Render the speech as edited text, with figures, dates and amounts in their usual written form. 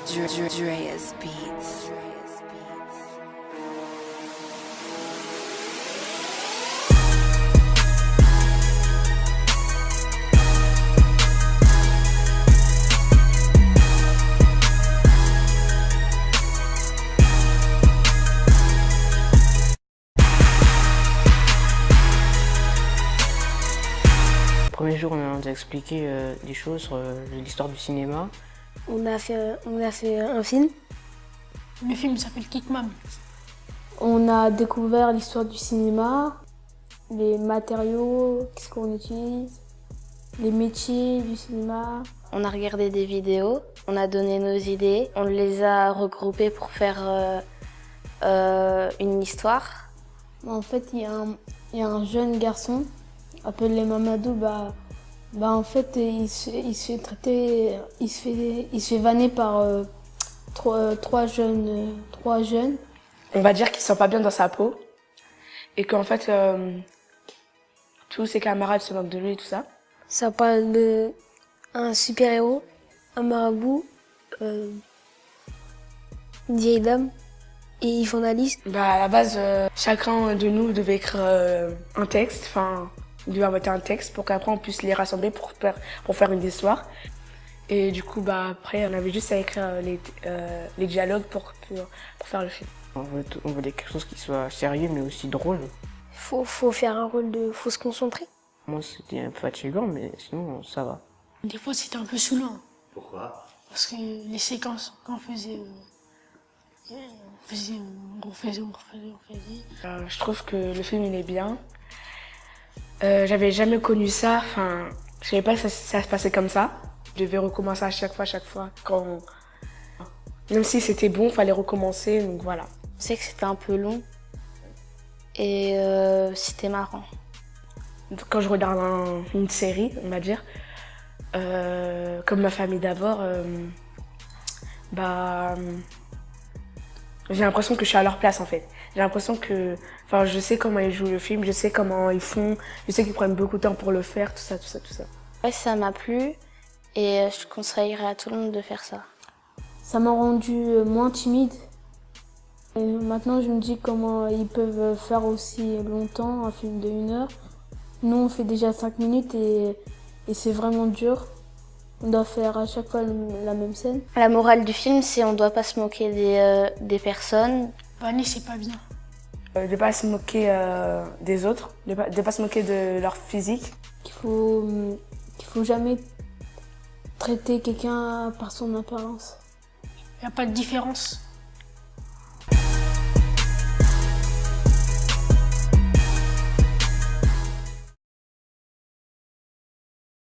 Dreas Beats. Le premier jour, on nous a expliqué des choses sur l'histoire du cinéma. On a fait un film. Le film s'appelle Kickman. On a découvert l'histoire du cinéma, les matériaux, qu'est-ce qu'on utilise, les métiers du cinéma. On a regardé des vidéos, on a donné nos idées, on les a regroupées pour faire une histoire. En fait, il y a un jeune garçon, appelé Mamadou, en fait, il se fait vanner par trois jeunes. On va dire qu'il se sent pas bien dans sa peau et qu'en fait, tous ses camarades se moquent de lui et tout ça. Ça parle d'un super-héros, un marabout, une vieille dame, et ils font la liste. À la base, chacun de nous devait écrire un texte, il devait inventer un texte pour qu'après on puisse les rassembler pour faire une histoire. Et du coup, après, on avait juste à écrire les dialogues pour faire le film. On voulait quelque chose qui soit sérieux mais aussi drôle. Faut faire un rôle faut se concentrer. Moi, c'était un peu fatigant, mais sinon, ça va. Des fois, c'était un peu saoulant. Pourquoi? Parce que les séquences qu'on faisait, on refaisait. Je trouve que le film, il est bien. J'avais jamais connu ça, je savais pas que ça se passait comme ça. Je devais recommencer à chaque fois. Même si c'était bon, fallait recommencer, donc voilà. Je sais que c'était un peu long et c'était marrant. Quand je regarde une série, on va dire, comme Ma famille d'abord, j'ai l'impression que je suis à leur place en fait. J'ai l'impression que, je sais comment ils jouent le film, je sais comment ils font, je sais qu'ils prennent beaucoup de temps pour le faire, tout ça. Ouais, ça m'a plu et je conseillerais à tout le monde de faire ça. Ça m'a rendu moins timide. Et maintenant, je me dis comment ils peuvent faire aussi longtemps un film de 1 heure. Nous, on fait déjà 5 minutes et c'est vraiment dur. On doit faire à chaque fois la même scène. La morale du film, c'est on doit pas se moquer des personnes. Vanner, c'est pas bien. De pas se moquer des autres, de pas se moquer de leur physique. Qu'il faut jamais traiter quelqu'un par son apparence. Il n'y a pas de différence.